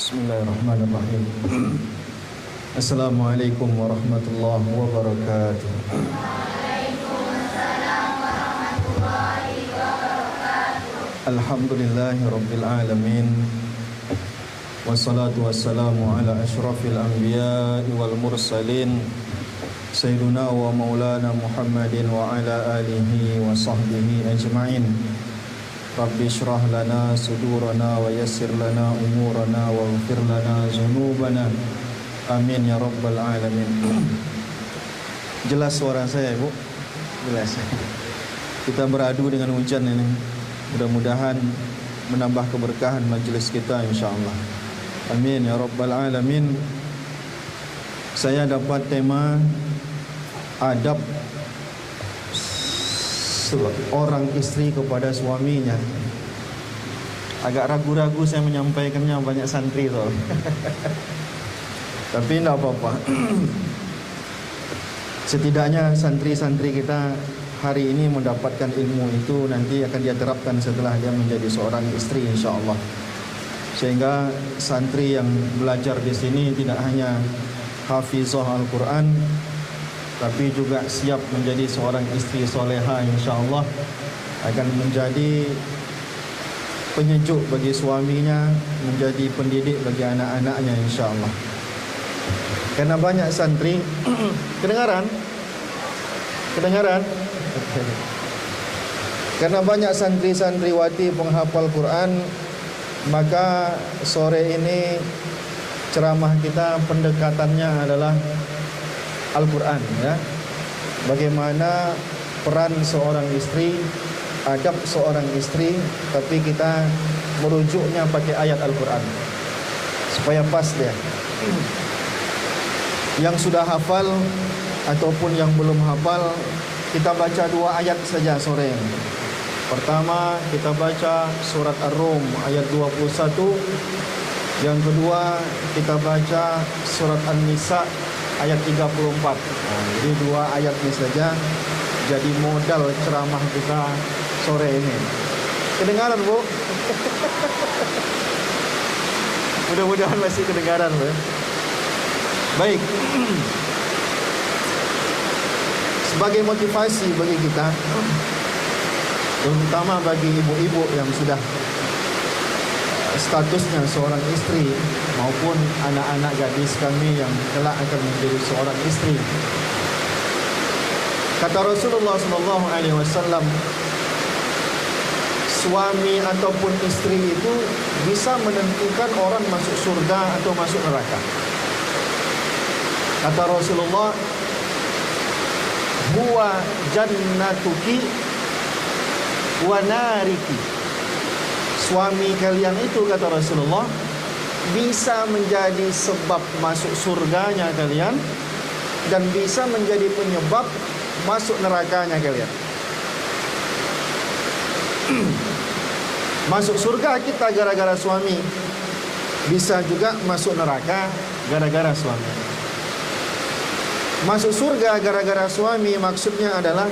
Bismillahirrahmanirrahim. Assalamualaikum warahmatullahi wabarakatuh. Alhamdulillahi rabbil alamin. Wassalatu wassalamu ala asyrafil anbiya'i wal mursalin Sayyiduna wa maulana Muhammadin wa ala alihi wa sahbihi ajma'in. Rabbi syrah lana sudurana wa yassir lana umurana wa ghfir lana zunubana. Amin ya rabbal alamin. Jelas suara saya, Bu? Jelas. Kita beradu dengan hujan ini. Mudah-mudahan menambah keberkahan majelis kita insyaallah. Amin ya rabbal alamin. Saya dapat tema adab orang istri kepada suaminya. Agak ragu-ragu saya menyampaikannya, banyak santri tuh. Tapi tidak apa-apa. Setidaknya santri-santri kita hari ini mendapatkan ilmu itu, nanti akan dia terapkan setelah dia menjadi seorang istri insyaallah. Sehingga santri yang belajar di sini tidak hanya hafizah Al-Quran, tapi juga siap menjadi seorang istri soleha insyaallah, akan menjadi penyejuk bagi suaminya, menjadi pendidik bagi anak-anaknya insyaallah. Karena banyak santri kedengaran? Karena banyak santri-santriwati penghafal Quran, maka sore ini ceramah kita pendekatannya adalah Al-Quran, ya. Bagaimana peran seorang istri, adab seorang istri, tapi kita merujuknya pakai ayat Al-Quran supaya pas dia. Yang sudah hafal ataupun yang belum hafal, kita baca 2 ayat saja sore ini. Pertama kita baca surat Ar-Rum ayat 21. Yang kedua kita baca surat An-Nisa ayat 34. Jadi 2 ayat ini saja jadi modal ceramah kita sore ini. Kedengaran, Bu? Mudah-mudahan masih kedengaran, Bu. Baik. Sebagai motivasi bagi kita, terutama bagi ibu-ibu yang sudah statusnya seorang istri maupun anak-anak gadis kami yang kelak akan menjadi seorang istri. Kata Rasulullah SAW, suami ataupun istri itu bisa menentukan orang masuk surga atau masuk neraka. Kata Rasulullah, huwa jannatuki wa nariki. Suami kalian itu, kata Rasulullah, bisa menjadi sebab masuk surganya kalian dan bisa menjadi penyebab masuk nerakanya kalian. Masuk surga kita gara-gara suami, bisa juga masuk neraka gara-gara suami. Masuk surga gara-gara suami maksudnya adalah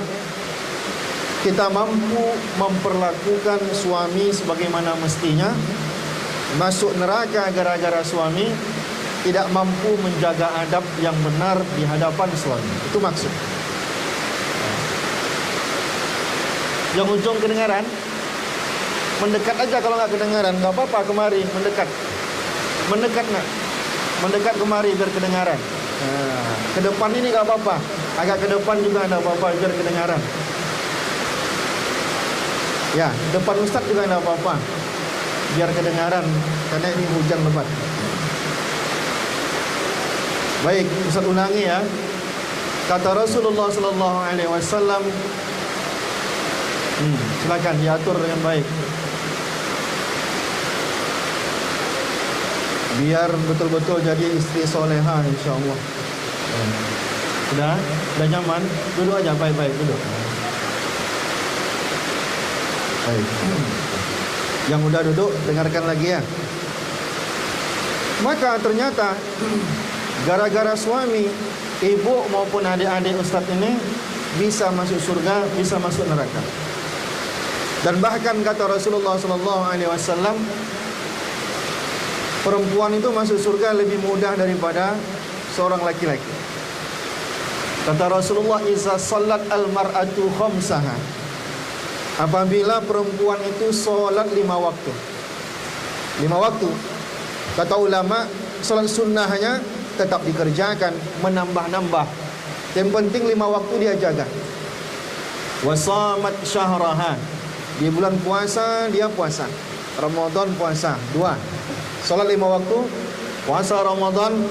kita mampu memperlakukan suami sebagaimana mestinya. Masuk neraka gara-gara suami tidak mampu menjaga adab yang benar di hadapan suami. Itu maksud. Yang ujung kedengaran, mendekat aja. Kalau nggak kedengaran nggak apa-apa, kemari mendekat. Mendekat nak, mendekat kemari biar kedengaran. Ke depan ini nggak apa-apa, agak ke depan juga nggak apa-apa biar kedengaran. Ya, depan Ustaz juga tidak apa-apa, biar kedengaran, karena ini hujan lebat. Baik, Ustaz ulangi ya. Kata Rasulullah SAW, silakan diatur dengan baik, biar betul-betul jadi istri soleha insyaallah. Sudah nyaman? Duduk aja, baik-baik duduk. Baik. Yang udah duduk, dengarkan lagi ya. Maka ternyata gara-gara suami, ibu maupun adik-adik Ustadz ini bisa masuk surga, bisa masuk neraka. Dan bahkan kata Rasulullah SAW, perempuan itu masuk surga lebih mudah daripada seorang laki-laki. Kata Rasulullah, "Iza salat al-mar'atu khamsaha." Apabila perempuan itu solat 5 waktu. 5 waktu. Kata ulama, solat sunnahnya tetap dikerjakan, menambah-nambah. Yang penting 5 waktu dia jaga. Wasamat syahraha. Di bulan puasa dia puasa. Ramadan puasa 2. Solat 5 waktu, puasa Ramadan.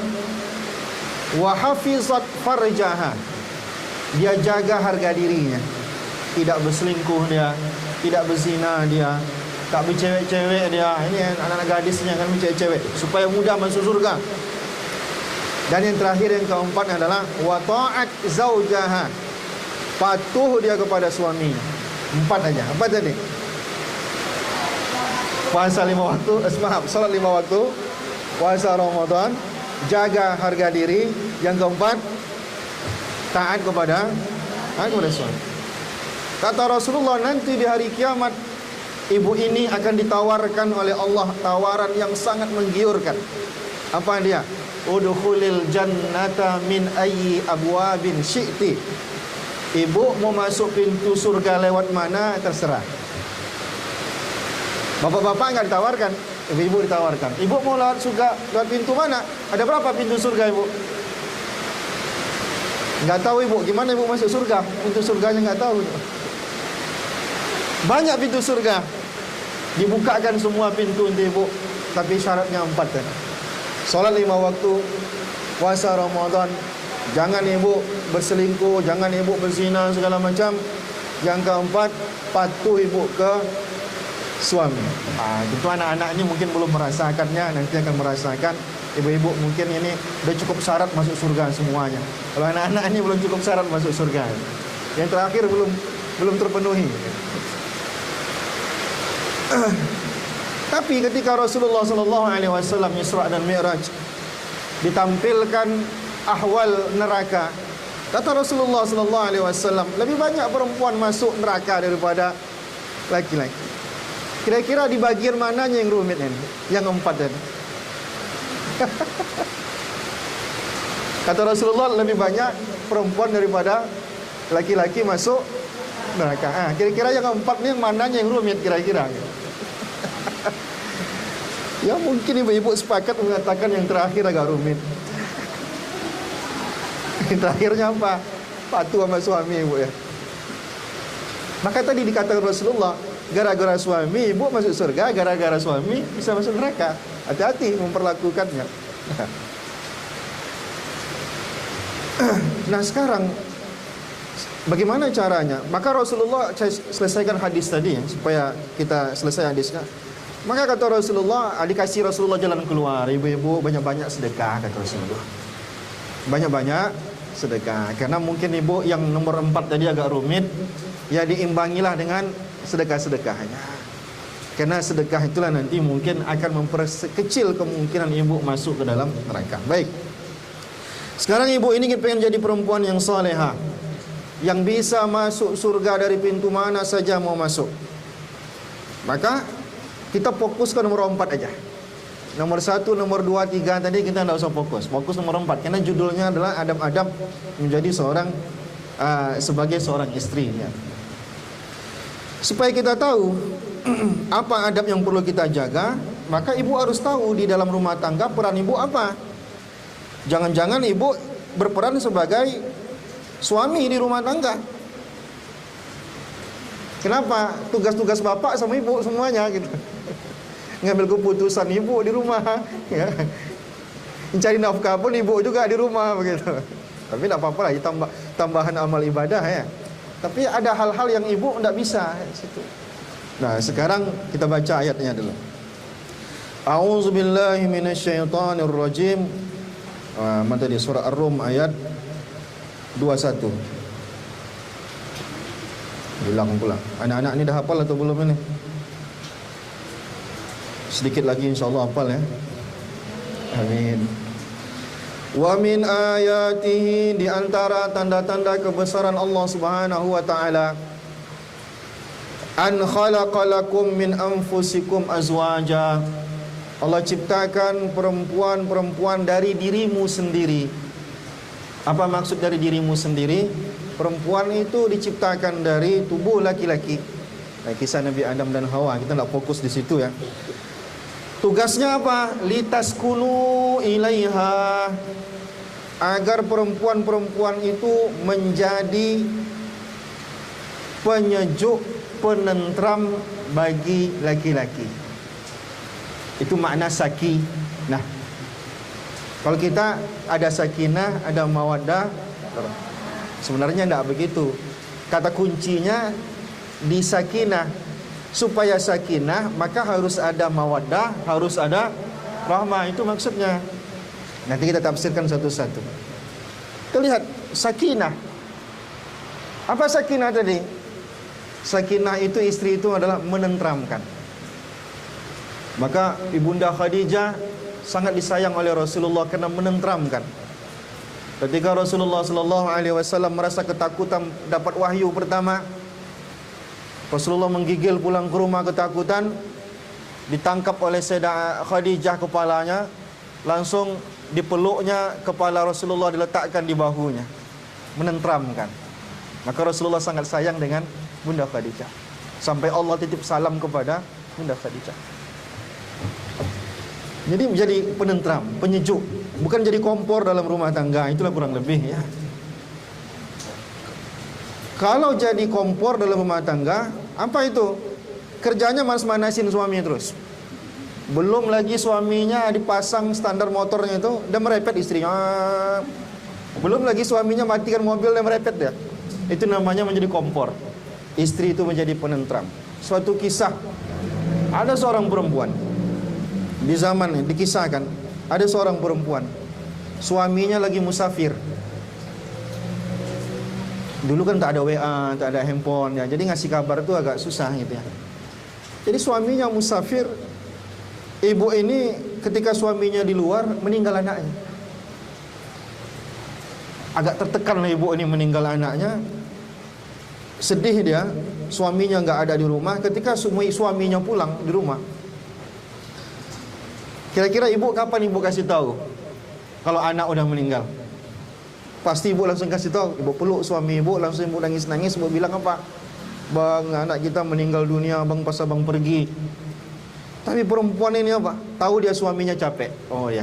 Wa hafizat farjaha. Dia jaga harga dirinya. Tidak berselingkuh dia, tidak berzina dia, tak bercewek-cewek dia. Ini anak-anak gadisnya kan bercewek-cewek supaya mudah masuk surga. Dan yang terakhir, yang keempat adalah wa ta'at zaujaha. Patuh dia kepada suaminya. 4 aja. Apa tadi? Puasa 5 waktu, salat 5 waktu, puasa Ramadan, jaga harga diri. Yang keempat, taat kepada suami. Kata Rasulullah, nanti di hari kiamat ibu ini akan ditawarkan oleh Allah tawaran yang sangat menggiurkan. Apa dia? Udkhulil jannata min ayyi abwabin syi'ti. Ibu mau masuk pintu surga lewat mana terserah. Bapak-bapak enggak ditawarkan, ibu ditawarkan. Ibu mau lewat surga lewat pintu mana? Ada berapa pintu surga, ibu? Enggak tahu, ibu. Gimana ibu masuk surga? Pintu surganya enggak tahu. Banyak pintu surga. Dibukakan semua pintu untuk ibu, tapi syaratnya 4 kan. Salat 5 waktu, puasa Ramadan, jangan ibu berselingkuh, jangan ibu berzina segala macam. Yang keempat, patuh ibu ke suami. Tentu anak-anak ini mungkin belum merasakannya, nanti akan merasakan. Ibu-ibu mungkin ini udah cukup syarat masuk surga semuanya. Kalau anak-anak ini belum cukup syarat masuk surga. Yang terakhir belum terpenuhi. Tapi ketika Rasulullah SAW Isra dan Mi'raj, ditampilkan ahwal neraka, kata Rasulullah SAW, lebih banyak perempuan masuk neraka daripada laki-laki. Kira-kira di bagian mananya yang rumit ini? Yang 4 tadi. Kata Rasulullah, lebih banyak perempuan daripada laki-laki masuk neraka. Kira-kira yang 4 ini mananya yang rumit kira-kira? Ya mungkin ibu-ibu sepakat mengatakan yang terakhir agak rumit. Yang terakhirnya apa? Patuh sama suami, ibu ya. Maka tadi dikatakan Rasulullah, gara-gara suami ibu masuk surga, gara-gara suami bisa masuk neraka. Hati-hati memperlakukannya. Nah sekarang bagaimana caranya? Maka Rasulullah, saya selesaikan hadis tadi ya, supaya kita selesai hadisnya. Maka kata Rasulullah, dikasih Rasulullah jalan keluar. Ibu-ibu banyak-banyak sedekah, kata Rasulullah. Banyak-banyak sedekah. Karena mungkin ibu yang nomor 4 tadi agak rumit, ya diimbangilah dengan sedekah-sedekahnya. Karena sedekah itulah nanti mungkin akan memperkecil kemungkinan ibu masuk ke dalam neraka. Baik. Sekarang ibu ini pengen jadi perempuan yang salehah, yang bisa masuk surga dari pintu mana saja mau masuk. Maka kita fokus ke nomor 4 aja. Nomor 1, nomor 2, 3 tadi kita tidak usah fokus. Fokus nomor 4 karena judulnya adalah adab-adab menjadi seorang sebagai seorang istri ya. Supaya kita tahu apa adab yang perlu kita jaga, maka ibu harus tahu di dalam rumah tangga peran ibu apa. Jangan-jangan ibu berperan sebagai suami di rumah tangga. Kenapa? Tugas-tugas bapak sama ibu semuanya gitu. Ngambil keputusan ibu di rumah ya. Mencari nafkah pun ibu juga di rumah begitu. Tapi tidak apa-apa lah, tambahan amal ibadah ya. Tapi ada hal-hal yang ibu tidak bisa situ. Nah, sekarang kita baca ayatnya dulu. A'udzubillahi minasyaitonirrajim. Mana tadi surah Ar-Rum ayat 21. Bilang pula. Anak-anak ini dah hafal atau belum ini? Sedikit lagi insyaallah hafal ya. Amin. Wa min ayatihi, di antara tanda-tanda kebesaran Allah Subhanahu wa taala, an khalaqalakum min anfusikum azwaja, Allah ciptakan perempuan-perempuan dari dirimu sendiri. Apa maksud dari dirimu sendiri? Perempuan itu diciptakan dari tubuh laki-laki. Kisah Nabi Adam dan Hawa, kita tak fokus di situ ya. Tugasnya apa? Litaskunu ilaiha, agar perempuan-perempuan itu menjadi penyejuk, penentram bagi laki-laki. Itu makna sakinah. Kalau kita ada sakinah, ada mawaddah, sebenarnya tidak begitu. Kata kuncinya di sakinah. Supaya sakinah, maka harus ada mawaddah, harus ada rahmah. Itu maksudnya. Nanti kita tafsirkan satu-satu. Kita lihat sakinah. Apa sakinah tadi? Sakinah itu, istri itu adalah menentramkan. Maka Ibunda Khadijah sangat disayang oleh Rasulullah karena menentramkan. Ketika Rasulullah SAW merasa ketakutan dapat wahyu pertama, Rasulullah menggigil pulang ke rumah ketakutan, ditangkap oleh Sayyidah Khadijah kepalanya, langsung dipeluknya kepala Rasulullah, diletakkan di bahunya, menentramkan. Maka Rasulullah sangat sayang dengan Bunda Khadijah, sampai Allah titip salam kepada Bunda Khadijah. Jadi menjadi penentram, penyejuk, bukan jadi kompor dalam rumah tangga. Itulah kurang lebih ya. Kalau jadi kompor dalam rumah tangga, apa itu? Kerjanya manas-manasin suami terus. Belum lagi suaminya dipasang standar motornya itu, dia merepet istrinya. Belum lagi suaminya matikan mobil, dia merepet dia. Itu namanya menjadi kompor. Istri itu menjadi penentram. Suatu kisah, ada seorang perempuan di zaman ini dikisahkan, ada seorang perempuan, suaminya lagi musafir. Dulu kan tak ada WA, tak ada handphone ya, jadi ngasih kabar itu agak susah gitu ya. Jadi suaminya musafir, ibu ini ketika suaminya di luar meninggal anaknya. Agak tertekan lah ibu ini meninggal anaknya. Sedih dia, suaminya nggak ada di rumah. Ketika suaminya pulang di rumah, kira-kira ibu kapan ibu kasih tahu kalau anak udah meninggal? Pasti ibu langsung kasih tahu. Ibu peluk suami ibu, langsung ibu nangis-nangis. Ibu bilang apa? Bang, anak kita meninggal dunia, bang, pas abang pergi. Tapi perempuan ini apa? Tahu dia suaminya capek. Oh ya,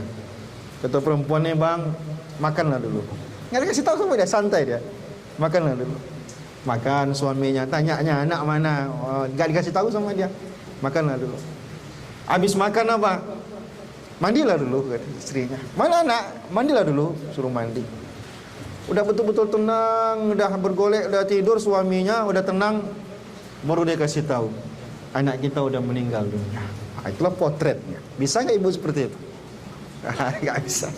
kata perempuan ini, bang, makanlah dulu. Nggak dikasih tahu sama dia, santai dia. Makanlah dulu. Makan suaminya, tanyanya anak mana? Oh, nggak dikasih tahu sama dia. Makanlah dulu. Habis makan apa? Mandilah dulu, kata istrinya. Mana anak? Mandilah dulu, suruh mandi. Udah betul-betul tenang, udah bergolek, udah tidur suaminya, udah tenang, baru dia kasih tahu anak kita udah meninggal dunia. Itulah potretnya. Bisa nggak ibu seperti itu? Nggak bisa.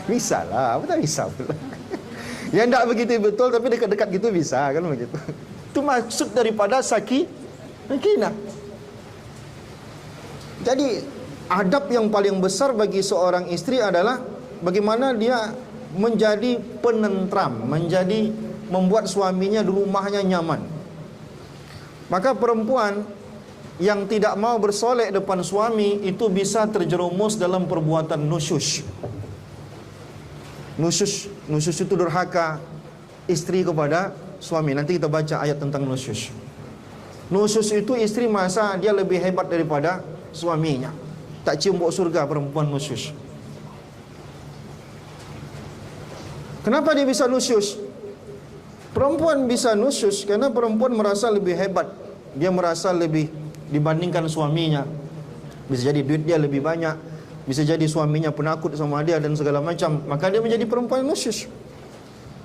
Bisa lah, apa tak bisa pula. Ya nggak begitu betul, tapi dekat-dekat gitu bisa kan begitu. Itu maksud daripada sakinah. Jadi adab yang paling besar bagi seorang istri adalah bagaimana dia menjadi penentram, menjadi membuat suaminya di rumahnya nyaman. Maka perempuan yang tidak mau bersolek depan suami itu bisa terjerumus dalam perbuatan nusyush. Nusyush itu durhaka istri kepada suami. Nanti kita baca ayat tentang nusyush. Nusyush itu istri merasa dia lebih hebat daripada suaminya. Tak cium bau surga perempuan nusyush. Kenapa dia bisa nusyush? Perempuan bisa nusyush karena perempuan merasa lebih hebat. Dia merasa lebih dibandingkan suaminya. Bisa jadi duit dia lebih banyak, bisa jadi suaminya penakut sama dia dan segala macam. Maka dia menjadi perempuan nusyush.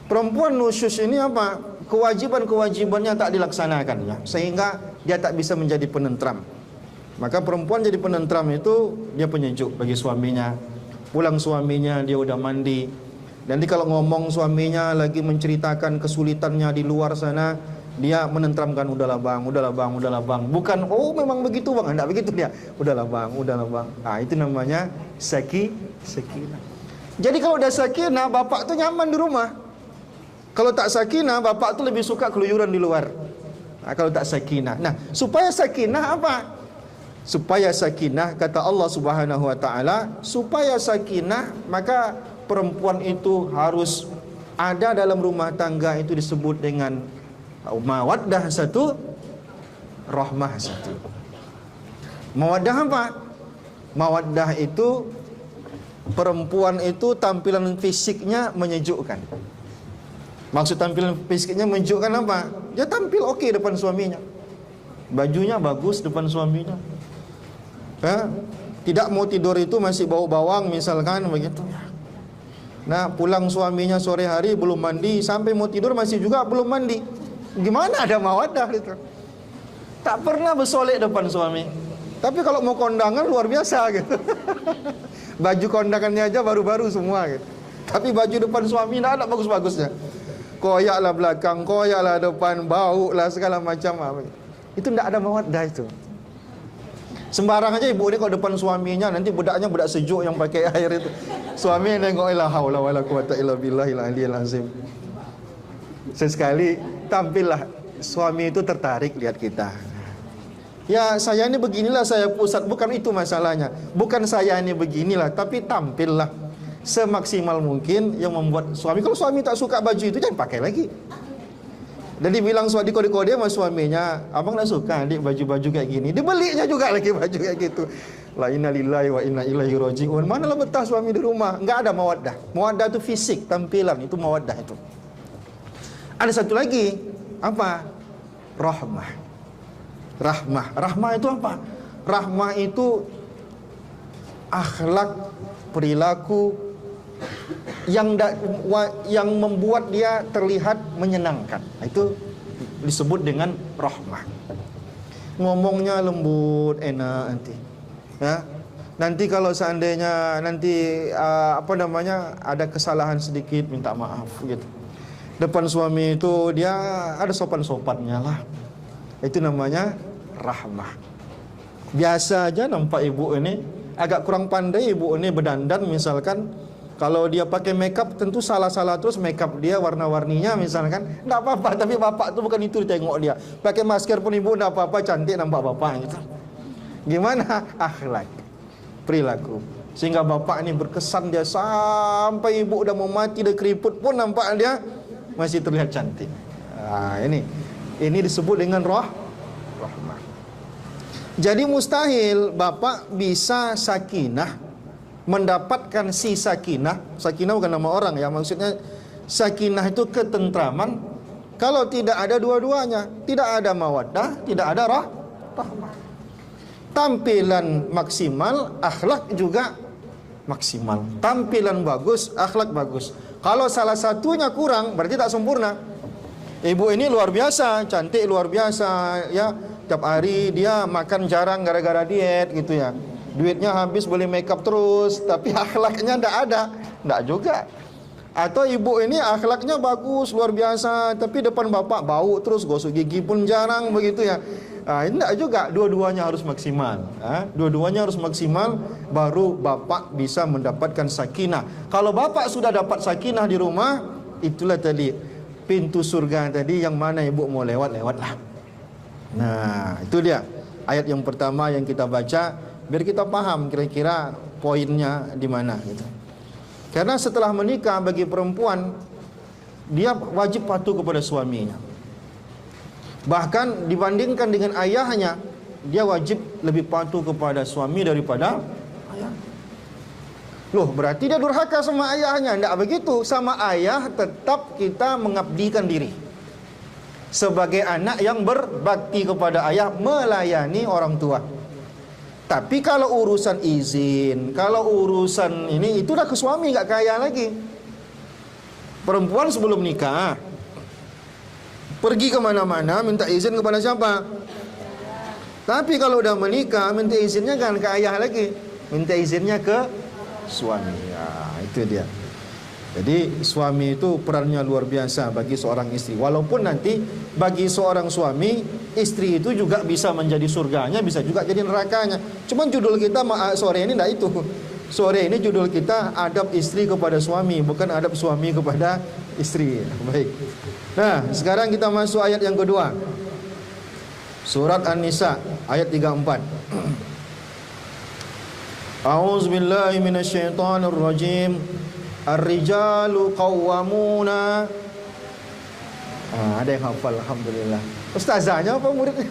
Perempuan nusyush ini apa? Kewajiban-kewajibannya tak dilaksanakannya, sehingga dia tak bisa menjadi penentram. Maka perempuan jadi penentram itu dia penyejuk bagi suaminya. Pulang suaminya dia udah mandi. Nanti kalau ngomong suaminya lagi menceritakan kesulitannya di luar sana, dia menentramkan, udahlah bang, udahlah bang, udahlah bang. Bukan, oh memang begitu bang, enggak begitu dia. Udahlah bang, udahlah bang. Nah itu namanya sakinah. Jadi kalau udah sakinah, bapak tuh nyaman di rumah. Kalau tak sakinah, bapak tuh lebih suka keluyuran di luar. Nah, kalau tak sakinah. Nah supaya sakinah apa? supaya sakinah, kata Allah Subhanahu wa taala, supaya sakinah maka perempuan itu harus ada dalam rumah tangga, itu disebut dengan mawaddah satu, rahmah satu. Mawaddah apa? Mawaddah itu perempuan itu tampilan fisiknya menyejukkan. Maksud tampilan fisiknya menyejukkan apa? Dia tampil okey depan suaminya, bajunya bagus depan suaminya, tidak mau tidur itu masih bau bawang misalkan begitu. Nah, pulang suaminya sore hari belum mandi, sampai mau tidur masih juga belum mandi. Gimana ada mawaddah itu? Tak pernah bersolek depan suami. Tapi kalau mau kondangan luar biasa gitu. Baju kondangannya aja baru-baru semua gitu. Tapi baju depan suami tidak ada bagus-bagusnya. Koyaklah belakang, koyaklah depan, bau lah segala macam. Itu tidak ada mawaddah itu. Sembarang aja ibu ini kalau depan suaminya, nanti budaknya budak sejuk yang pakai air itu. Suami nengok, la haula wala quwata illa billahil aliyil azim. Sesekali tampillah suami itu tertarik lihat kita. Ya, saya ini beginilah saya pusat, bukan itu masalahnya. Bukan saya ini beginilah, tapi tampillah semaksimal mungkin yang membuat suami. Kalau suami tak suka baju itu, jangan pakai lagi. Dan dibilang suami kode-kode sama suaminya, abang tak suka adik baju-baju kayak gini, dibelinya juga lagi baju kayak gitu. La inna lillahi wa inna ilaihi raji'un. Manalah betah suami di rumah. Enggak ada mawaddah. Mawaddah itu fisik, tampilan, itu mawaddah itu. Ada satu lagi, apa? Rahmah. Rahmah. Rahmah itu apa? Rahmah itu akhlak, perilaku yang membuat dia terlihat menyenangkan. Itu disebut dengan rahmah. Ngomongnya lembut, enak nanti. Ya. Nanti kalau seandainya nanti ada kesalahan sedikit, minta maaf gitu. Depan suami itu dia ada sopan-sopannya lah. Itu namanya rahmah. Biasa aja nampak ibu ini agak kurang pandai, ibu ini berdandan misalkan. Kalau dia pakai makeup tentu salah-salah terus makeup dia warna-warninya misalkan. Enggak apa-apa, tapi bapak tuh bukan itu ditengok dia. Pakai masker pun ibu enggak apa-apa, cantik nampak bapak gitu. Gimana? Akhlak, perilaku. Sehingga bapak ini berkesan dia sampai ibu udah mau mati, dia keriput pun nampak dia masih terlihat cantik. Nah, ini disebut dengan rahmah. Jadi mustahil bapak bisa sakinah, mendapatkan si sakinah. Sakinah bukan nama orang ya, maksudnya sakinah itu ketentraman kalau tidak ada dua-duanya. Tidak ada mawaddah, tidak ada rahmah. Tampilan maksimal, akhlak juga maksimal. Tampilan bagus, akhlak bagus. Kalau salah satunya kurang, berarti tak sempurna. Ibu ini luar biasa, cantik luar biasa ya. Tiap hari dia makan jarang gara-gara diet gitu ya. Duitnya habis beli makeup terus, tapi akhlaknya ndak ada. Ndak juga. Atau ibu ini akhlaknya bagus luar biasa, tapi depan bapak bau terus, gosok gigi pun jarang begitu ya. Ndak juga. Dua-duanya harus maksimal. Dua-duanya harus maksimal, baru bapak bisa mendapatkan sakinah. Kalau bapak sudah dapat sakinah di rumah, itulah tadi pintu surga tadi yang mana ibu mau lewatlah. Nah, itu dia ayat yang pertama yang kita baca, biar kita paham kira-kira poinnya di mana gitu. Karena setelah menikah bagi perempuan, dia wajib patuh kepada suaminya. Bahkan dibandingkan dengan ayahnya, dia wajib lebih patuh kepada suami daripada ayah. Loh, berarti dia durhaka sama ayahnya? Tidak begitu. Sama ayah tetap kita mengabdikan diri. Sebagai anak yang berbakti kepada ayah, melayani orang tua. Tapi kalau urusan izin, kalau urusan ini, itu dah ke suami, gak ke ayah lagi. Perempuan sebelum nikah pergi kemana-mana minta izin kepada siapa? Tapi kalau udah menikah, minta izinnya kan ke ayah lagi, minta izinnya ke suami. Ya, itu dia. Jadi suami itu perannya luar biasa bagi seorang istri. Walaupun nanti bagi seorang suami, istri itu juga bisa menjadi surganya, bisa juga jadi nerakanya. Cuman judul kita sore ini tidak itu. Sore ini judul kita adab istri kepada suami, bukan adab suami kepada istri. Baik. Nah, sekarang kita masuk ayat yang kedua. Surat An-Nisa ayat 34. A'udzubillahi minasyaitonirrajim. Ar-rijalu qawwamuna. Ada yang hafal, alhamdulillah. Ustazahnya apa muridnya?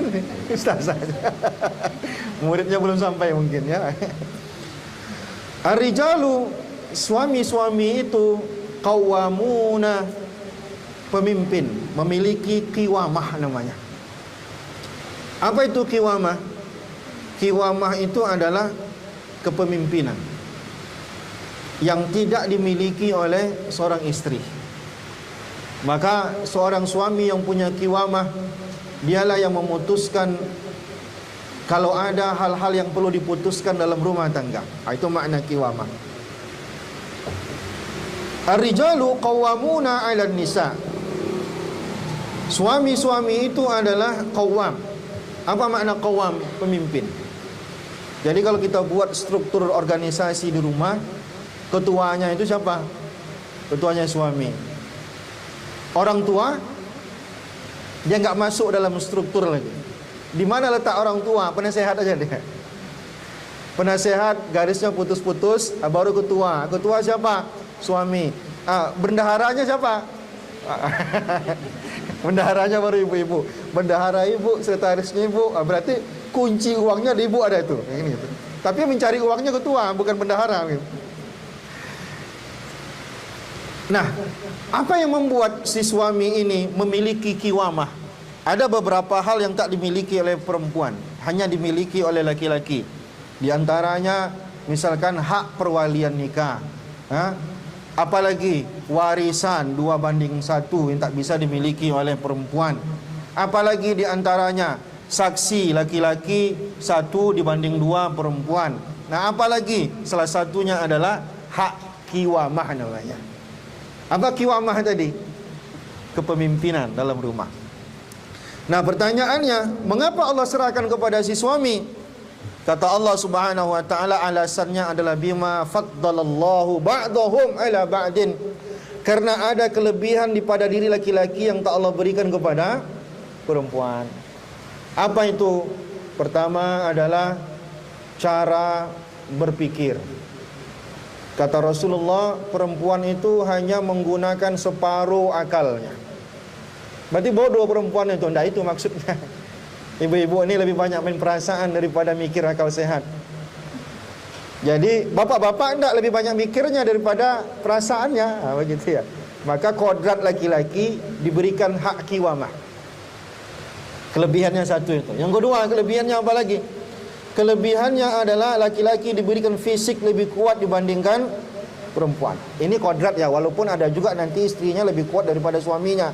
Ustazahnya. Muridnya belum sampai mungkin ya. Ar-rijalu, suami-suami itu qawwamuna, pemimpin, memiliki qiwamah namanya. Apa itu qiwamah? Qiwamah itu adalah kepemimpinan yang tidak dimiliki oleh seorang istri. Maka seorang suami yang punya qiwamah, dialah yang memutuskan kalau ada hal-hal yang perlu diputuskan dalam rumah tangga. Itu makna qiwamah. Ar-rijalu qawwamuna 'alan nisa. Suami-suami itu adalah qawwam. Apa makna qawwam? Pemimpin. Jadi kalau kita buat struktur organisasi di rumah, ketuanya itu siapa? Ketuanya suami. Orang tua dia nggak masuk dalam struktur lagi. Di mana letak orang tua? Penasehat aja dia. Penasehat garisnya putus-putus, baru ketua. Ketua siapa? Suami. Bendaharanya siapa? Bendaharanya baru ibu-ibu. Bendahara ibu, sekretarisnya ibu. Berarti kunci uangnya di ibu ada itu. Ini gitu. Tapi mencari uangnya ketua, bukan bendahara. Gitu. Nah, apa yang membuat si suami ini memiliki qiwamah? Ada beberapa hal yang tak dimiliki oleh perempuan, hanya dimiliki oleh laki-laki. Di antaranya misalkan hak perwalian nikah, apalagi warisan 2:1 yang tak bisa dimiliki oleh perempuan. Apalagi di antaranya saksi laki-laki 1:2 perempuan. Nah, apalagi salah satunya adalah hak qiwamah namanya. Apa qiwamah tadi? Kepemimpinan dalam rumah. Nah, pertanyaannya, mengapa Allah serahkan kepada si suami? Kata Allah Subhanahu wa taala, alasannya adalah bima faddalallahu ba'dahum ala ba'din. Karena ada kelebihan pada diri laki-laki yang tak Allah berikan kepada perempuan. Apa itu? Pertama adalah cara berpikir. Kata Rasulullah, perempuan itu hanya menggunakan separuh akalnya. Berarti bodoh perempuan itu. Tidak itu maksudnya. Ibu-ibu ini lebih banyak main perasaan daripada mikir akal sehat. Jadi bapak-bapak tidak lebih banyak mikirnya daripada perasaannya. Begitu ya. Maka kodrat laki-laki diberikan hak qiwamah. Kelebihannya satu itu. Yang kedua, kelebihannya apa lagi? Kelebihannya adalah laki-laki diberikan fisik lebih kuat dibandingkan perempuan. Ini kodrat ya, walaupun ada juga nanti istrinya lebih kuat daripada suaminya.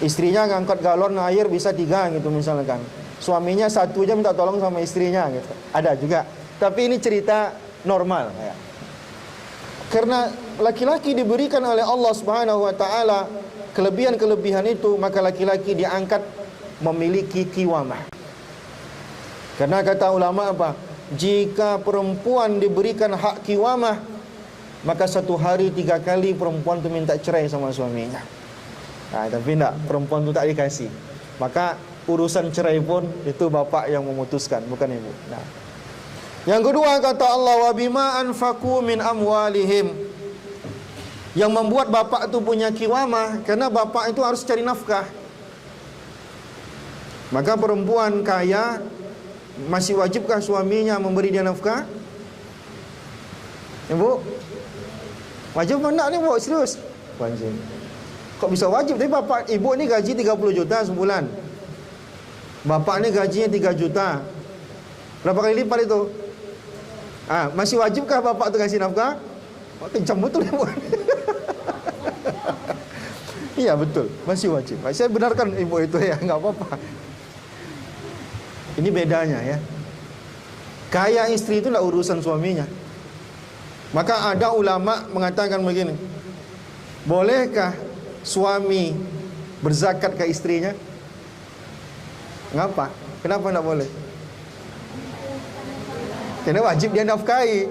Istrinya ngangkat galon air bisa 3 gitu misalkan. Suaminya 1 jam minta tolong sama istrinya gitu. Ada juga. Tapi ini cerita normal ya. Karena laki-laki diberikan oleh Allah Subhanahu wa taala kelebihan-kelebihan itu, maka laki-laki diangkat memiliki qiwamah. Karena kata ulama apa? Jika perempuan diberikan hak qiwamah, maka satu hari 3 kali perempuan itu minta cerai sama suaminya. Tapi tidak, perempuan itu tak dikasih. Maka urusan cerai pun itu bapak yang memutuskan, bukan ibu. Nah, yang kedua kata Allah, wa bima anfaqu min amwalihim. Yang membuat bapak itu punya qiwamah, karena bapak itu harus cari nafkah. Maka perempuan kaya masih wajibkah suaminya memberi dia nafkah? Ibu, wajib apa enggak nih bu? Serius? Wajib. Kok bisa wajib? Tapi bapak, ibu ni gaji 30 juta sebulan. Bapak ni gajinya 3 juta. Berapa kali lipat itu? Masih wajibkah bapak tu kasih nafkah? Kencang betul ibu. Iya betul, masih wajib. Saya benarkan ibu itu ya, enggak apa-apa. Ini bedanya ya. Kaya istri itu tidak urusan suaminya. Maka ada ulama mengatakan begini, bolehkah suami berzakat ke istrinya? Ngapa? Kenapa tidak boleh? Karena wajib dia nafkahi.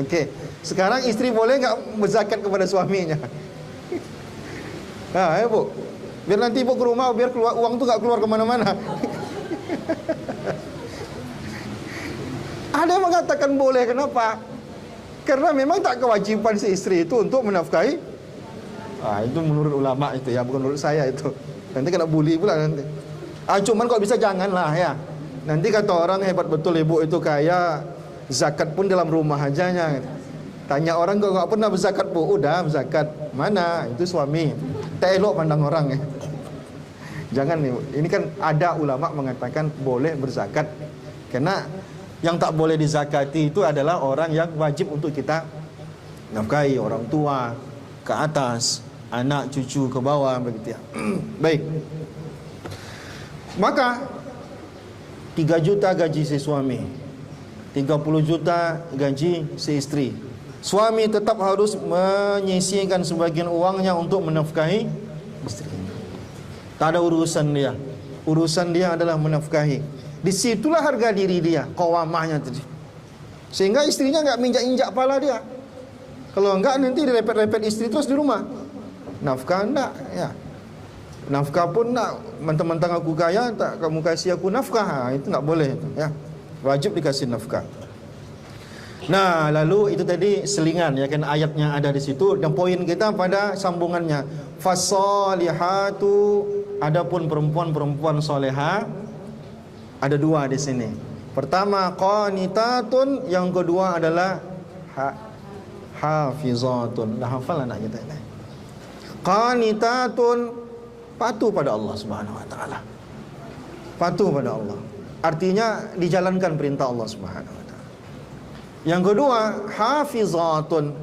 Okey. Sekarang istri boleh enggak berzakat kepada suaminya? Ya bu, biar nanti ibu ke rumah, biar keluar, uang tu enggak keluar kemana-mana. Ada yang mengatakan boleh, kenapa? Karena memang tak kewajiban si istri itu untuk menafkahi. Itu menurut ulama itu ya, bukan menurut saya itu. Nanti kena bully pula nanti. Cuman kok bisa janganlah ya. Nanti kata orang hebat betul ibu itu kaya, zakat pun dalam rumah ajanya. Tanya orang kok nggak pernah berzakat bu, udah berzakat mana? Itu suami. Tak elok pandang orang ya. Jangan nih, ini kan ada ulama mengatakan boleh berzakat. Karena yang tak boleh dizakati itu adalah orang yang wajib untuk kita nafkahi, orang tua ke atas, anak cucu ke bawah begitu ya. Baik. Maka 3 juta gaji si suami, 30 juta gaji si istri. Suami tetap harus menyisihkan sebagian uangnya untuk menafkahi istri. Tak ada urusan dia. Urusan dia adalah menafkahi. Disitulah harga diri dia, qawamahnya tadi. Sehingga istrinya enggak minjak-injak pala dia. Kalau enggak nanti direpet-repet istri terus di rumah. Nafkah enggak ya. Nafkah pun enggak, mentang-mentang aku kaya tak kamu kasih aku nafkah. Itu enggak boleh itu ya. Wajib dikasih nafkah. Nah, lalu itu tadi selingan ya kan, ayatnya ada di situ, dan poin kita pada sambungannya. Fasolihatu, adapun perempuan-perempuan soleha ada 2 di sini. Pertama qanitatun, yang kedua adalah hafizatun. Dah hafal anak kita ini. Qanitatun, patuh pada Allah Subhanahu wa taala. Patuh pada Allah. Artinya dijalankan perintah Allah Subhanahu wa taala. Yang kedua, hafizatun.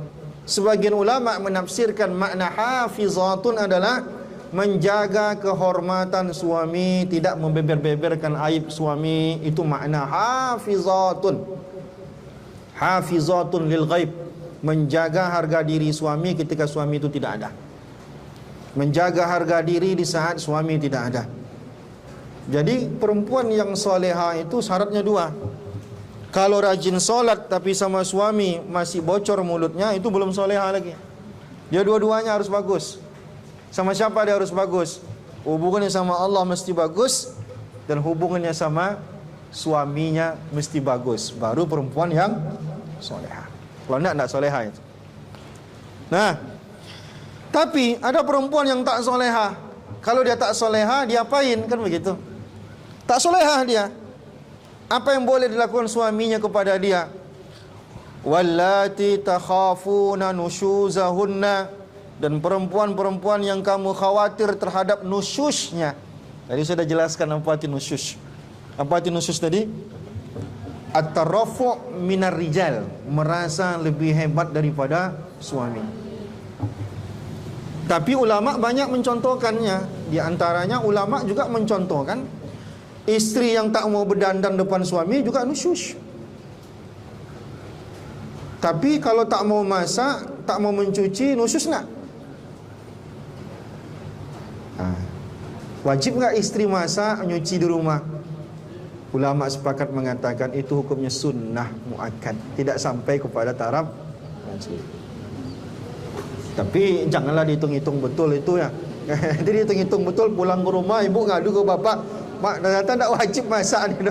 Sebagian ulama menafsirkan makna hafizatun adalah menjaga kehormatan suami, tidak membeber-beberkan aib suami. Itu makna hafizatun. Hafizatun lil ghaib, menjaga harga diri suami ketika suami itu tidak ada. Menjaga harga diri di saat suami tidak ada. Jadi perempuan yang soleha itu syaratnya 2. Kalau rajin solat tapi sama suami masih bocor mulutnya, itu belum soleha lagi. Dia dua-duanya harus bagus. Sama siapa dia harus bagus? Hubungannya sama Allah mesti bagus, dan hubungannya sama suaminya mesti bagus. Baru perempuan yang soleha. Kalau enggak soleha itu. Nah, tapi ada perempuan yang tak soleha. Kalau dia tak soleha, dia apain? Kan begitu. Tak soleha dia. Apa yang boleh dilakukan suaminya kepada dia? Wallati takhafuna nusyuzahunna, dan perempuan-perempuan yang kamu khawatir terhadap nusyusnya. Tadi sudah jelaskan apa arti nusyus. Apa arti nusyus tadi? At-tarafu' minar rijal, merasa lebih hebat daripada suami. Tapi ulama banyak mencontohkannya. Di antaranya ulama juga mencontohkan istri yang tak mau berdandan depan suami juga nusyus. Tapi kalau tak mau masak, tak mau mencuci, nusyus nak? Wajib enggak istri masak, nyuci di rumah? Ulama sepakat mengatakan itu hukumnya sunnah muakkad, tidak sampai kepada taraf wajib. Tapi janganlah dihitung-hitung betul itu ya. Jadi dihitung-hitung betul, pulang ke rumah ibu ngadu ke bapak, mak ternyata tak wajib masak ni.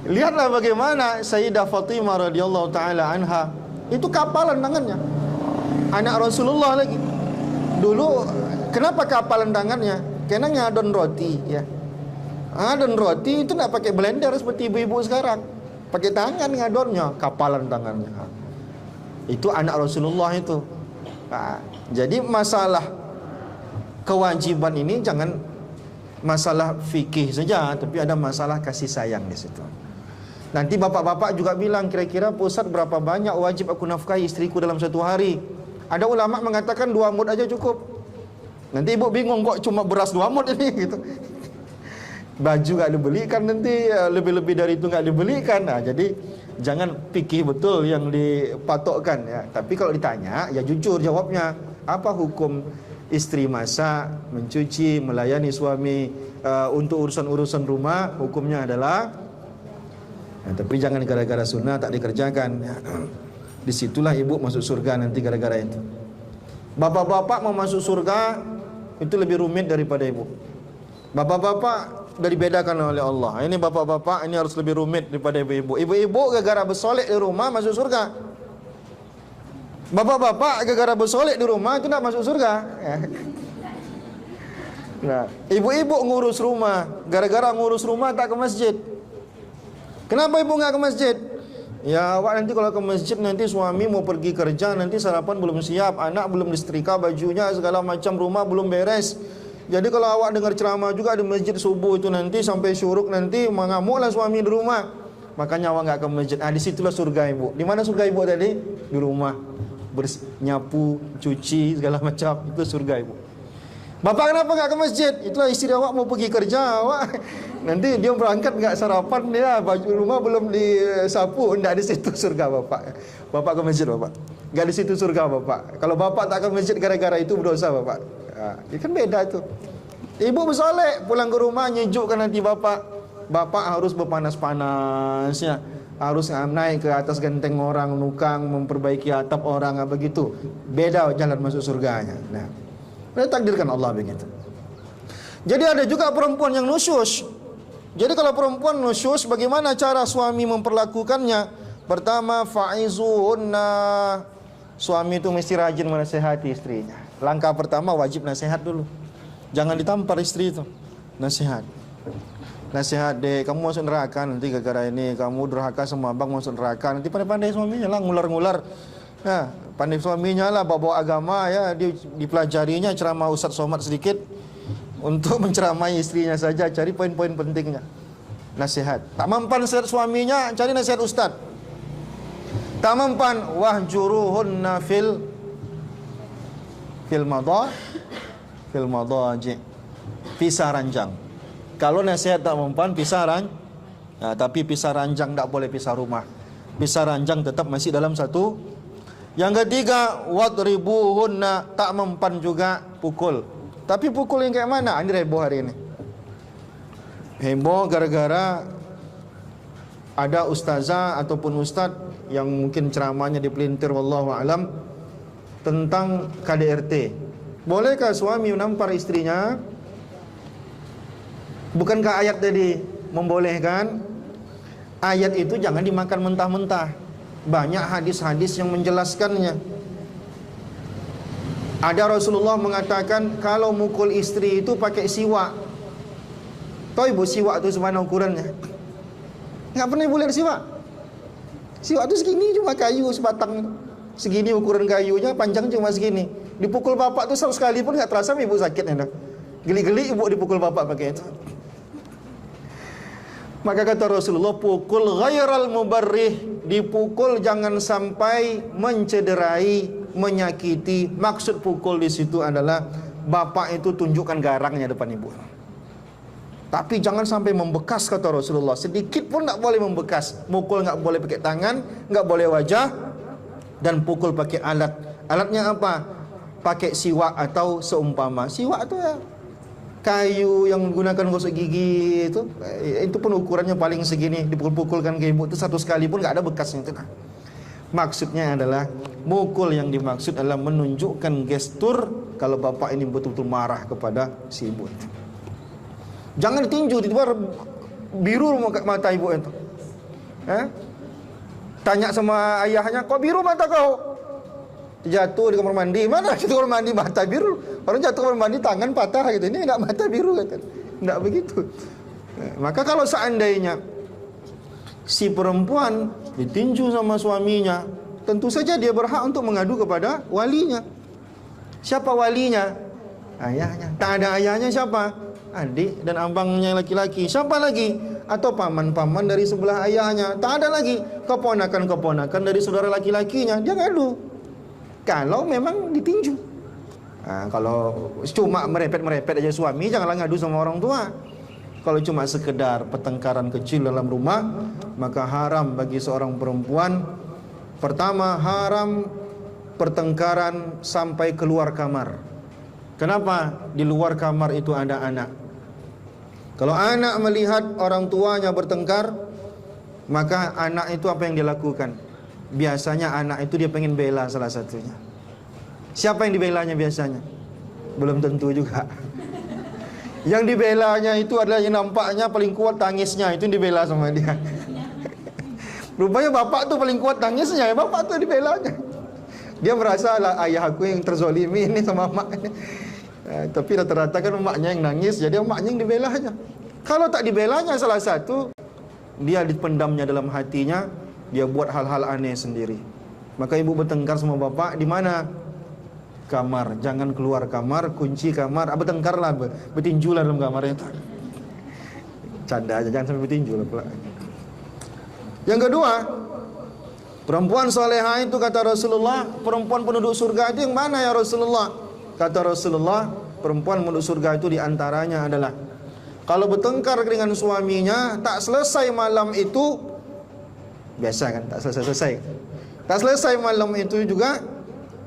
Lihatlah bagaimana Sayyidah Fatimah radhiyallahu taala anha, itu kapalan tangannya. Anak Rasulullah lagi. Dulu kenapa kapalan tangannya? Karena ngadon roti ya. Ngadon roti itu tak pakai blender seperti ibu-ibu sekarang. Pakai tangan ngadonnya, kapalan tangannya. Itu anak Rasulullah itu. Jadi masalah kewajiban ini jangan masalah fikih saja, tapi ada masalah kasih sayang di situ. Nanti bapak-bapak juga bilang, kira-kira Pak Ustaz berapa banyak wajib aku nafkahi istriku dalam satu hari? Ada ulama mengatakan 2 mud aja cukup. Nanti ibu bingung kok cuma beras 2 mud ini gitu. Baju gak dibelikan, nanti lebih-lebih dari itu gak dibelikan. Jadi jangan fikih betul yang dipatokkan ya. Tapi kalau ditanya ya jujur jawabnya. Apa hukum istri masak, mencuci, melayani suami untuk urusan-urusan rumah? Hukumnya adalah tapi jangan gara-gara sunnah tak dikerjakan ya. Disitulah ibu masuk surga nanti gara-gara itu. Bapak-bapak mau masuk surga itu lebih rumit daripada ibu. Bapak-bapak sudah dibedakan oleh Allah. Ini bapak-bapak ini harus lebih rumit daripada ibu-ibu. Ibu-ibu gara-gara bersolek di rumah masuk surga. Bapak-bapak gara-gara bersolek di rumah itu tidak masuk surga. Nah, ibu-ibu ngurus rumah, gara-gara ngurus rumah tak ke masjid. Kenapa ibu nggak ke masjid? Ya awak nanti kalau ke masjid nanti suami mau pergi kerja, nanti sarapan belum siap, anak belum disetrika bajunya, segala macam, rumah belum beres. Jadi kalau awak dengar ceramah juga di masjid subuh itu nanti sampai syuruk nanti mengamuklah suami di rumah. Makanya awak nggak ke masjid. Disitulah surga ibu. Di mana surga ibu tadi? Di rumah, nyapu, cuci segala macam, itu surga ibu. Bapak kenapa nggak ke masjid? Itulah istri awak mau pergi kerja, awak nanti dia berangkat nggak sarapan, dia baju rumah belum disapu, nggak di situ surga bapak. Bapak ke masjid bapak, nggak di situ surga bapak. Kalau bapak tak ke masjid gara-gara itu berdosa bapak. Ini kan beda itu. Ibu bersolek pulang ke rumah nyejukkan nanti bapak. Bapak harus berpanas-panasnya, harus naik ke atas genteng orang, nukang, memperbaiki atap orang, begitu. Beda jalan masuk surganya. Nah, takdirkan Allah begitu. Jadi ada juga perempuan yang nusyus. Jadi kalau perempuan nusyus, bagaimana cara suami memperlakukannya? Pertama, fa'izuhunna. Suami itu mesti rajin menasihati istrinya. Langkah pertama wajib nasihat dulu. Jangan ditampar istri itu. Nasihat. Nasihat, dek, kamu masuk neraka nanti gara-gara ini. Kamu durhaka sama abang masuk neraka. Nanti pandai-pandai suaminya lah, ngular-ngular. Nah, pandai suaminya lah bawa agama ya, dipelajarinya ceramah Ustaz Somad sedikit untuk menceramai istrinya saja, cari poin-poin pentingnya. Nasihat. Tak mempan nasihat suaminya, cari nasihat Ustaz. Tak mempan wahjuruhunna fil madaji. Pisah ranjang. Kalau nasihat tak mempan pisah ranjang. Nah, tapi pisah ranjang tak boleh pisah rumah. Pisah ranjang tetap masih dalam satu. Yang ketiga, wadribuhunna, tak mempan juga pukul. Tapi pukul yang kayak mana? Ini heboh hari ini. Heboh gara-gara ada ustazah ataupun ustaz yang mungkin ceramahnya dipelintir wallahu alam tentang KDRT. Bolehkah suami menampar istrinya? Bukankah ayat tadi membolehkan? Ayat itu jangan dimakan mentah-mentah. Banyak hadis-hadis yang menjelaskannya. Ada Rasulullah mengatakan kalau mukul istri itu pakai siwak. Tahu ibu siwak itu semana ukurannya? Nggak pernah ibu lihat siwak? Siwak itu segini cuma kayu sebatang. Segini ukuran kayunya, panjang cuma segini. Dipukul bapak tuh 100 kali pun nggak terasa ibu sakitnya. Geli-geli ibu dipukul bapak pakai itu. Maka kata Rasulullah, pukul ghairal mubarrih, dipukul jangan sampai mencederai, menyakiti. Maksud pukul di situ adalah bapak itu tunjukkan garangnya depan ibu. Tapi jangan sampai membekas kata Rasulullah. Sedikit pun tak boleh membekas. Mukul nggak boleh pakai tangan, nggak boleh wajah, dan pukul pakai alat. Alatnya apa? Pakai siwak atau seumpama. Siwak itu ya kayu yang menggunakan gosok gigi itu pun ukurannya paling segini, dipukul-pukulkan ke ibu itu 100 kali pun nggak ada bekasnya itu. Maksudnya adalah mukul yang dimaksud adalah menunjukkan gestur kalau bapak ini betul-betul marah kepada si ibu itu. Jangan ditinju, tiba-tiba biru mata ibu itu. Tanya sama ayahnya, kok biru mata kau? Jatuh di kamar mandi, mana jatuh kamar mandi mata biru? Orang jatuh kamar mandi tangan patah gitu, ini enggak mata biru kata. Enggak begitu. Maka kalau seandainya si perempuan ditinju sama suaminya, tentu saja dia berhak untuk mengadu kepada walinya. Siapa walinya? Ayahnya. Tak ada ayahnya siapa? Adik dan abangnya laki-laki. Siapa lagi? Atau paman-paman dari sebelah ayahnya. Tak ada lagi. Keponakan-keponakan dari saudara laki-lakinya. Dia ngadu. Kalau memang ditinju. Kalau cuma merepet-merepet aja suami, janganlah ngadu sama orang tua. Kalau cuma sekedar pertengkaran kecil dalam rumah, maka haram bagi seorang perempuan. Pertama, haram pertengkaran sampai keluar kamar. Kenapa? Di luar kamar itu ada anak. Kalau anak melihat orang tuanya bertengkar, maka anak itu apa yang dia lakukan? Biasanya anak itu dia pengen bela salah satunya. Siapa yang dibelanya biasanya? Belum tentu juga. Yang dibelanya itu adalah yang nampaknya paling kuat tangisnya, itu yang dibela sama dia. Rupanya bapak tu paling kuat tangisnya, bapak tu dibelanya. Dia merasa lah ayah aku yang terzolimi ini sama mak. Tapi rata-rata kan maknya yang nangis, jadi maknya yang dibelanya. Kalau tak dibelanya salah satu, dia dipendamnya dalam hatinya, dia buat hal-hal aneh sendiri. Maka ibu bertengkar sama bapak, di mana? Kamar, jangan keluar kamar, kunci kamar, bertengkarlah, bertinjulah dalam kamarnya. Canda aja, jangan sampai bertinju lah pula. Yang kedua, perempuan soleha itu kata Rasulullah, perempuan penduduk surga itu yang mana ya Rasulullah? Kata Rasulullah, perempuan penduduk surga itu diantaranya adalah kalau bertengkar dengan suaminya, tak selesai malam itu, biasa kan, tak selesai. Tak selesai malam itu juga,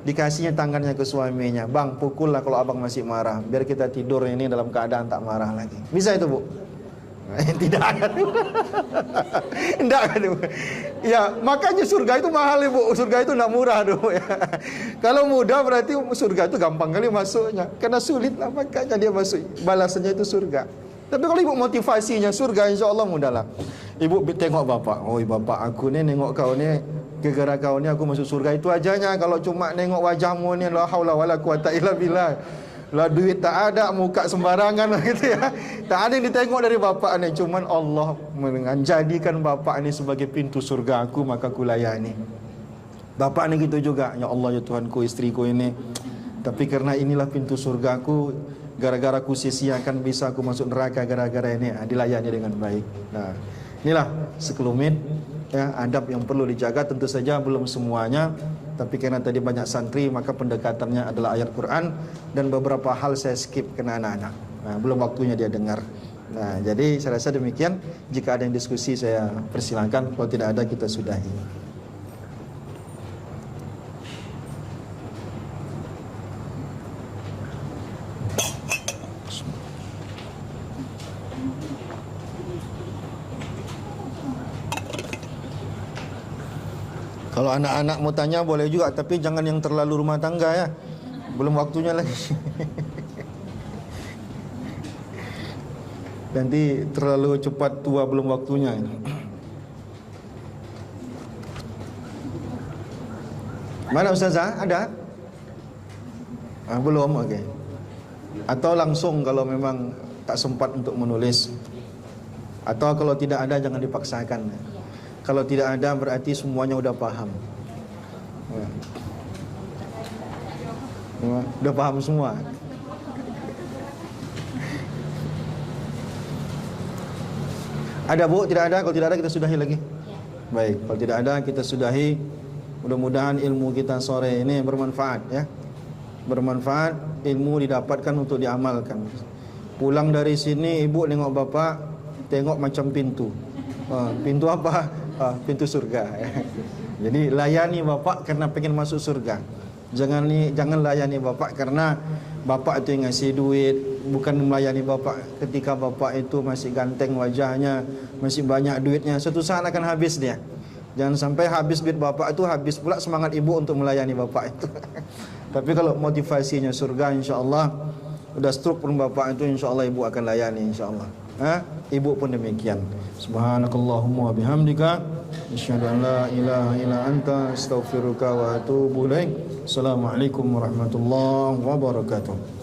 dikasihnya tangannya ke suaminya. Bang, pukullah kalau abang masih marah, biar kita tidur ini dalam keadaan tak marah lagi. Bisa itu, Bu? Tidak kan? Tidak kan? Ya, makanya surga itu mahal, Ibu. Surga itu tidak murah, ya. Kalau mudah berarti surga itu gampang kali masuknya. Karena sulit lah, makanya dia masuk. Balasannya itu surga. Tapi kalau ibu motivasinya surga, insya Allah mudahlah. Ibu tengok bapak, oh bapak aku ni nengok kau ni, gara-gara kau ni aku masuk surga, itu ajanya. Kalau cuma nengok wajahmu ni, la haula wala quwata illa billah, lah duit tak ada, muka sembarangan gitu ya. Tak ada yang ditengok dari bapak ni. Cuman Allah menjadikan bapak ni sebagai pintu surga aku, maka aku layani. Bapak ni gitu juga, ya Allah ya Tuhanku, istriku ini, tapi karena inilah pintu surga aku, gara-gara aku sia-siakan bisa aku masuk neraka gara-gara ini, dilayani dengan baik. Nah, inilah sekelumit ya adab yang perlu dijaga. Tentu saja belum semuanya, tapi karena tadi banyak santri, maka pendekatannya adalah ayat Quran, dan beberapa hal saya skip kena anak-anak. Nah, belum waktunya dia dengar. Nah, jadi saya rasa demikian. Jika ada yang diskusi saya persilakan, kalau tidak ada kita sudahi. Kalau anak-anak mau tanya boleh juga, tapi jangan yang terlalu rumah tangga ya. Belum waktunya lagi. Nanti terlalu cepat tua, belum waktunya. Mana Ustazah? Ada? Belum, oke. Atau langsung kalau memang tak sempat untuk menulis. Atau kalau tidak ada jangan dipaksakan. Kalau tidak ada berarti semuanya udah paham. Udah paham semua. Ada, Bu? Tidak ada? Kalau tidak ada kita sudahi lagi. Baik, kalau tidak ada kita sudahi. Mudah-mudahan ilmu kita sore ini bermanfaat ya. Bermanfaat, ilmu didapatkan untuk diamalkan. Pulang dari sini ibu nengok bapak, tengok macam pintu. Pintu apa? Pintu surga. Jadi layani bapak karena pengen masuk surga. Jangan layani bapak karena bapak itu yang ngasih duit. Bukan melayani bapak ketika bapak itu masih ganteng wajahnya, masih banyak duitnya. Suatu saat akan habis dia. Jangan sampai habis duit bapak itu, habis pula semangat ibu untuk melayani bapak itu. Tapi kalau motivasinya surga, insya Allah. Udah stroke pun bapak itu, insya Allah ibu akan layani, insya Allah. Ibu pun demikian. Subhanakallahumma wa bihamdika, asyhadu an la ilaha illa anta, astaghfiruka wa atubu ilaik. Assalamualaikum warahmatullahi wabarakatuh.